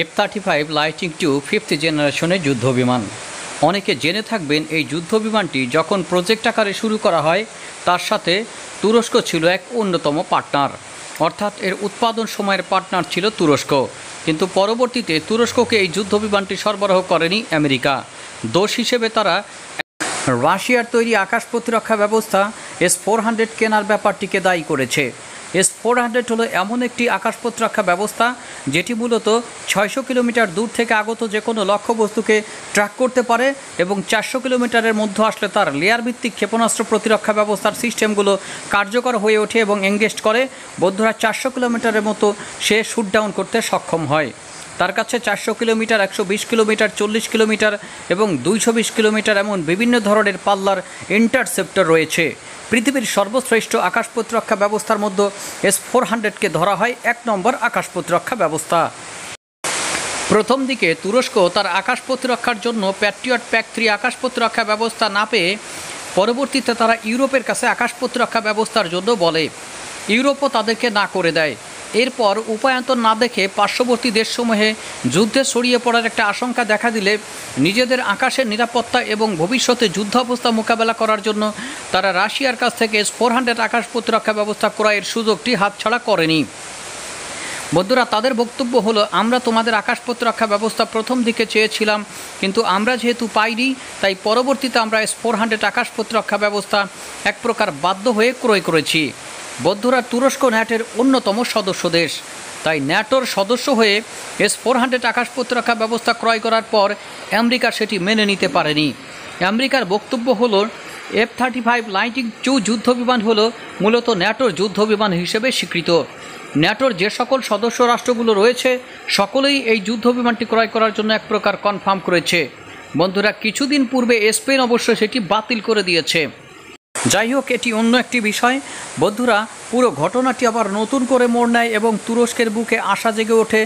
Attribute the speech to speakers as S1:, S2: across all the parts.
S1: F-35 lightning II 5th জেনারেশনের যুদ্ধবিমান। অনেকে জেনে থাকবেন এই যুদ্ধবিমানটি যখন প্রজেক্ট আকারে শুরু করা হয় তার সাথে তুরস্ক ছিল এক অন্যতম পার্টনার, অর্থাৎ এর উৎপাদন সময়ের পার্টনার ছিল তুরস্ক। কিন্তু পরবর্তীতে তুরস্ককে এই যুদ্ধবিমানটি সরবরাহ করেনি আমেরিকা। দোষ হিসেবে তারা রাশিয়ার তৈরি আকাশ প্রতিরক্ষা ব্যবস্থা S-400 কেনার ব্যাপারটিকে দায়ী করেছে। S-400 হলো এমন একটি আকাশ প্রতিরক্ষা ব্যবস্থা যেটি মূলত 600 কিলোমিটার দূর থেকে আগত যে কোনো লক্ষ্যবস্তুকে ট্র্যাক করতে পারে এবং 400 কিলোমিটারের মধ্যে আসলে তার লেয়ার ভিত্তিক ক্ষেপণাস্ত্র প্রতিরক্ষা ব্যবস্থার সিস্টেমগুলো কার্যকর হয়ে ওঠে এবং এঙ্গেজ করে। বন্ধুরা 400 কিলোমিটারের মতো সে শুট ডাউন করতে সক্ষম হয়। তার কাছে 400 কিলোমিটার, 120 কিলোমিটার, 40 কিলোমিটার এবং 220 কিলোমিটার এমন বিভিন্ন ধরনের পাল্লার ইন্টারসেপ্টর রয়েছে। পৃথিবীর সর্বশ্রেষ্ঠ আকাশ প্রতিরক্ষা ব্যবস্থার মধ্যে S-400কে ধরা হয় 1 নম্বর আকাশ প্রতিরক্ষা ব্যবস্থা। প্রথম দিকে তুরস্ক তার আকাশ প্রতিরক্ষার জন্য প্যাট্রিয়ট PAC-3 আকাশ প্রতিরক্ষা ব্যবস্থা না পেয়ে পরবর্তীতে তারা ইউরোপের কাছে আকাশ প্রতিরক্ষা ব্যবস্থার জন্য বলে। ইউরোপও তাদেরকে না করে দেয়। এরপর উপায়ন্তর না দেখে পার্শ্ববর্তী দেশসমূহে যুদ্ধে ছড়িয়ে পড়ার একটা আশঙ্কা দেখা দিলে নিজেদের আকাশের নিরাপত্তা এবং ভবিষ্যতে যুদ্ধ অবস্থা মোকাবেলা করার জন্য তারা রাশিয়ার কাছ থেকে S-400 আকাশ প্রতিরক্ষা ব্যবস্থা ক্রয়ের সুযোগটি হাতছাড়া করেনি। বন্ধুরা, তাদের বক্তব্য হলো, আমরা তোমাদের আকাশ প্রতিরক্ষা ব্যবস্থা প্রথম দিকে চেয়েছিলাম, কিন্তু আমরা যেহেতু পাইনি তাই পরবর্তীতে আমরা S-400 আকাশ প্রতিরক্ষা ব্যবস্থা এক প্রকার বাধ্য হয়ে ক্রয় করেছি। বন্ধুরা, তুরস্ক ন্যাটোর অন্যতম সদস্য দেশ, তাই ন্যাটোর সদস্য হয়ে S-400 আকাশ প্রতিরক্ষা ব্যবস্থা ক্রয় করার পর আমেরিকা সেটি মেনে নিতে পারেনি। আমেরিকার বক্তব্য হলো, F-35 লাইটনিং II যুদ্ধবিমান হলো মূলত ন্যাটোর যুদ্ধবিমান হিসেবে স্বীকৃত। ন্যাটোর যে সকল সদস্য রাষ্ট্রগুলো রয়েছে সকলেই এই যুদ্ধবিমানটি ক্রয় করার জন্য এক প্রকার কনফার্ম করেছে। বন্ধুরা, কিছুদিন পূর্বে স্পেন অবশ্য সেটি বাতিল করে দিয়েছে। যাই হোক, এটি অন্য একটি বিষয়। বন্ধুরা, পুরো ঘটনাটি আবার নতুন করে মোড় নেয় এবং তুরস্কের বুকে আশা জেগে ওঠে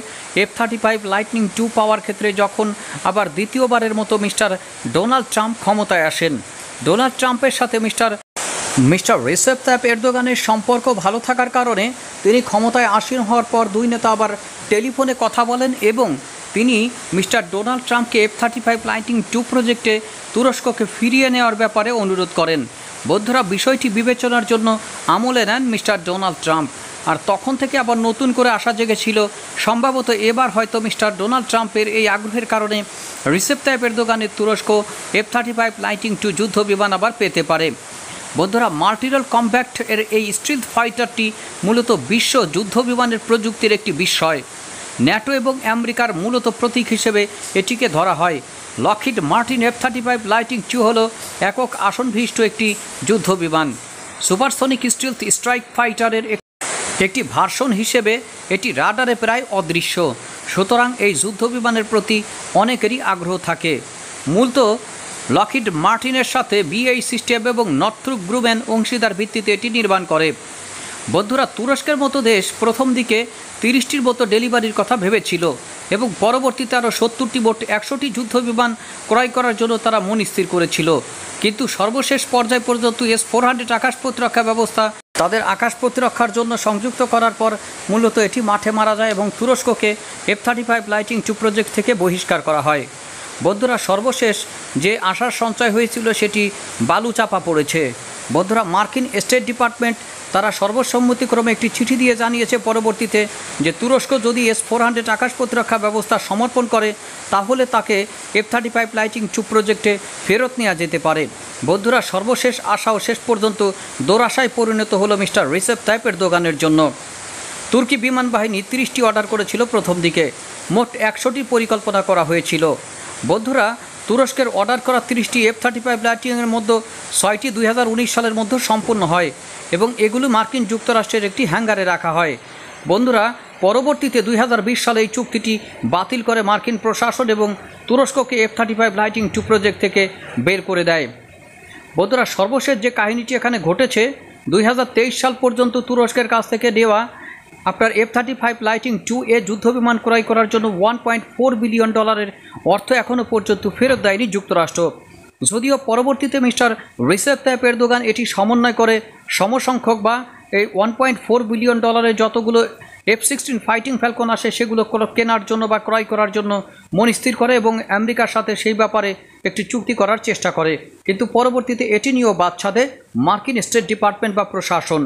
S1: F-35 লাইটনিং II পাওয়ার ক্ষেত্রে যখন আবার দ্বিতীয়বারের মতো মিস্টার ডোনাল্ড ট্রাম্প ক্ষমতায় আসেন। ডোনাল্ড ট্রাম্পের সাথে মিস্টার রিসেপ তাইপ এরদোগানের সম্পর্ক ভালো থাকার কারণে তিনি ক্ষমতায় আসীন হওয়ার পর দুই নেতা আবার টেলিফোনে কথা বলেন এবং তিনি মিস্টার ডোনাল্ড ট্রাম্পকে F-35 লাইটনিং II প্রজেক্টে তুরস্ককে ফিরিয়ে নেওয়ার ব্যাপারে অনুরোধ করেন। বন্ধুরা, বিষয়টি বিবেচনার জন্য আমলে নেন মিস্টার ডোনাল্ড ট্রাম্প। আর তখন থেকে আবার নতুন করে আশা জেগেছিল সম্ভবত এবার হয়তো মিস্টার ডোনাল্ড ট্রাম্পের এই আগ্রহের কারণে রিসেপ তাইপ এরদোগানের তুরস্ক F-35 লাইটনিং II যুদ্ধ বিমান আবার পেতে পারে। বন্ধুরা, মাল্টিরল কম্প্যাক্ট এর এই স্টিলথ ফাইটারটি মূলত বিশ্ব যুদ্ধ বিমানের প্রযুক্তির একটি বিস্ময়। ন্যাটো এবং আমেরিকার মূলত প্রতীক হিসেবে এটিকে ধরা হয়। Lockheed Martin F-35 lightning II হল একক আসনবিশিষ্ট একটি যুদ্ধ বিমান। সুপারসনিক স্টিলথ স্ট্রাইক ফাইটারের একটি ভার্সন হিসেবে এটি রাডারে প্রায় অদৃশ্য। সুতরাং এই যুদ্ধ বিমানের প্রতি অনেকেরই আগ্রহ থাকে। মূলত লকহিড মার্টিনের সাথে BAE সিস্টেম এবং নর্থ্রপ গ্রুমেন অংশীদার ভিত্তিতে এটি নির্মাণ করে। বন্ধুরা, তুরস্কের মতো দেশ প্রথম দিকে 30টির মতো ডেলিভারির কথা ভেবেছিল এবং পরবর্তীতে আরও 70টি মোট 100টি যুদ্ধ বিমান ক্রয় করার জন্য তারা মন স্থির করেছিল। কিন্তু সর্বশেষ পর্যায় পর্যন্ত S-400 আকাশ প্রতিরক্ষা ব্যবস্থা তাদের আকাশ প্রতিরক্ষার জন্য সংযুক্ত করার পর মূলত এটি মাঠে মারা যায় এবং তুরস্ককে F-35 লাইটনিং II প্রজেক্ট থেকে বহিষ্কার করা হয়। বন্ধুরা, সর্বশেষ যে আশার সঞ্চয় হয়েছিল সেটি বালু চাপা পড়েছে। বন্ধুরা, মার্কিন স্টেট ডিপার্টমেন্ট তারা সর্বসম্মতিক্রমে একটি চিঠি দিয়ে জানিয়েছে পরবর্তীতে যে তুরস্ক যদি S-400 আকাশ প্রতিরক্ষা ব্যবস্থা সমর্পণ করে তাহলে তাকে F-35 লাইটনিং II প্রজেক্টে ফেরত নেওয়া যেতে পারে। বন্ধুরা, সর্বশেষ আশাও শেষ পর্যন্ত দোরাশায় পরিণত হলো মিস্টার রিসেপ তাইপ এরদোগানের জন্য। তুর্কি বিমান বাহিনী 30টি অর্ডার করেছিল প্রথম দিকে, মোট 100টি পরিকল্পনা করা হয়েছিল। বন্ধুরা, তুরস্কের অর্ডার করা 30টি F-35 লাইটনিংয়ের মধ্যে 6টি 2019 সালের মধ্যে সম্পূর্ণ হয় এবং এগুলো মার্কিন যুক্তরাষ্ট্রের একটি হ্যাঙ্গারে রাখা হয়। বন্ধুরা, পরবর্তীতে 2020 সালে এই চুক্তিটি বাতিল করে মার্কিন প্রশাসন এবং তুরস্ককে F-35 লাইটনিং II প্রজেক্ট থেকে বের করে দেয়। বন্ধুরা, সর্বশেষ যে কাহিনীটি এখানে ঘটেছে 2023 সাল পর্যন্ত তুরস্কের কাছ থেকে নেওয়া আপনার F-35 লাইটনিং II যুদ্ধবিমান ক্রয় করার জন্য $1.4 বিলিয়ন অর্থ এখনও পর্যন্ত ফেরত দেয়নি যুক্তরাষ্ট্র। যদিও পরবর্তীতে মিস্টার রিসেপ তাইপ এরদোগান এটি সমন্বয় করে সমসংখ্যক বা এই $1.4 বিলিয়ন যতগুলো F-16 ফাইটিং ফ্যালকন আসে, সেগুলো কেনার জন্য বা ক্রয় করার জন্য মন স্থির করে এবং আমেরিকার সাথে সেই ব্যাপারে একটি চুক্তি করার চেষ্টা করে, কিন্তু পরবর্তীতে এটি নিয়েও বাদ ছাড়ে মার্কিন স্টেট ডিপার্টমেন্ট বা প্রশাসন।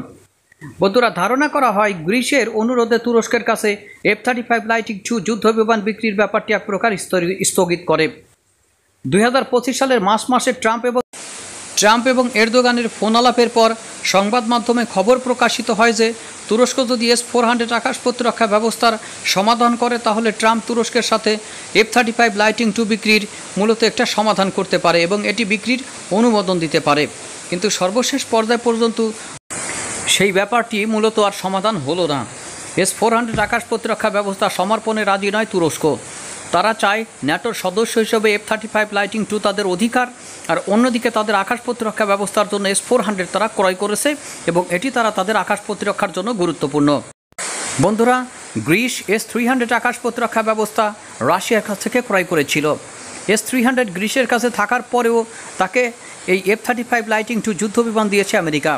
S1: বন্ধুরা, ধারণা করা হয় গ্রিসের অনুরোধে তুরস্কের কাছে F-35 লাইটিং II যুদ্ধ বিমান বিক্রির ব্যাপারটি এক প্রকার স্থগিত করে। 2025 সালের মার্চ মাসে ট্রাম্প এবং এরদোগানের ফোন আলাপের পর সংবাদ মাধ্যমে খবর প্রকাশিত হয় যে তুরস্ক যদি S-400 আকাশ প্রতিরক্ষা ব্যবস্থার সমাধান করে, তাহলে ট্রাম্প তুরস্কের সাথে F-35 লাইটিং II বিক্রির মূলত একটা সমাধান করতে পারে এবং এটি বিক্রির অনুমোদন দিতে পারে। কিন্তু সর্বশেষ পর্যায় পর্যন্ত সেই ব্যাপারটি মূলত আর সমাধান হলো না। S-400 আকাশ প্রতিরক্ষা ব্যবস্থা সমর্পণে রাজি নয় তুরস্ক। তারা চায় ন্যাটোর সদস্য হিসেবে F-35 লাইটিং II তাদের অধিকার, আর অন্যদিকে তাদের আকাশ প্রতিরক্ষা ব্যবস্থার জন্য S-400 তারা ক্রয় করেছে এবং এটি তাদের আকাশ প্রতিরক্ষার জন্য গুরুত্বপূর্ণ। বন্ধুরা, গ্রিস S-300 আকাশ প্রতিরক্ষা ব্যবস্থা রাশিয়ার কাছ থেকে ক্রয় করেছিল। S-300 গ্রিসের কাছে থাকার পরেও তাকে এই F-35 লাইটিং II যুদ্ধ বিমান দিয়েছে আমেরিকা।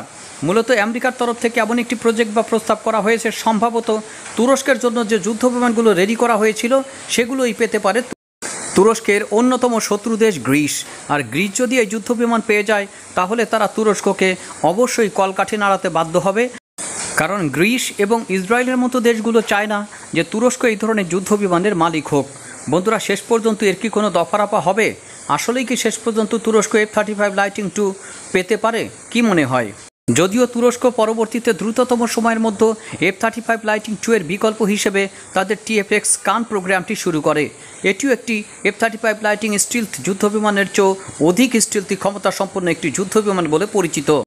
S1: মূলত আমেরিকার তরফ থেকে এমন একটি প্রজেক্ট বা প্রস্তাব করা হয়েছে, সম্ভবত তুরস্কের জন্য যে যুদ্ধ বিমানগুলো রেডি করা হয়েছিল সেগুলোই পেতে পারে তুরস্কের অন্যতম শত্রু দেশ গ্রিস। আর গ্রিস যদি এই যুদ্ধ বিমান পেয়ে যায়, তাহলে তারা তুরস্ককে অবশ্যই কলকাঠি নাড়াতে বাধ্য হবে, কারণ গ্রিস এবং ইসরায়েলের মতো দেশগুলো চায় না যে তুরস্ক এই ধরনের যুদ্ধ বিমানের মালিক হোক। বন্ধুরা, শেষ পর্যন্ত এর কি কোনো দফারাফা হবে? আসলেই কি শেষ পর্যন্ত তুরস্ক F-35 লাইটিং II পেতে পারে? কি মনে হয়? যদিও তুরস্ক পরবর্তীতে দ্রুততম সময়ের মধ্যে F-35 লাইটিং II এর বিকল্প হিসেবে তাদের TFX কান প্রোগ্রামটি শুরু করে। এটিও একটি F-35 লাইটিং স্টিলথ যুদ্ধবিমানের চেয়েও অধিক স্টিলথি ক্ষমতা সম্পন্ন একটি যুদ্ধবিমান বলে পরিচিত।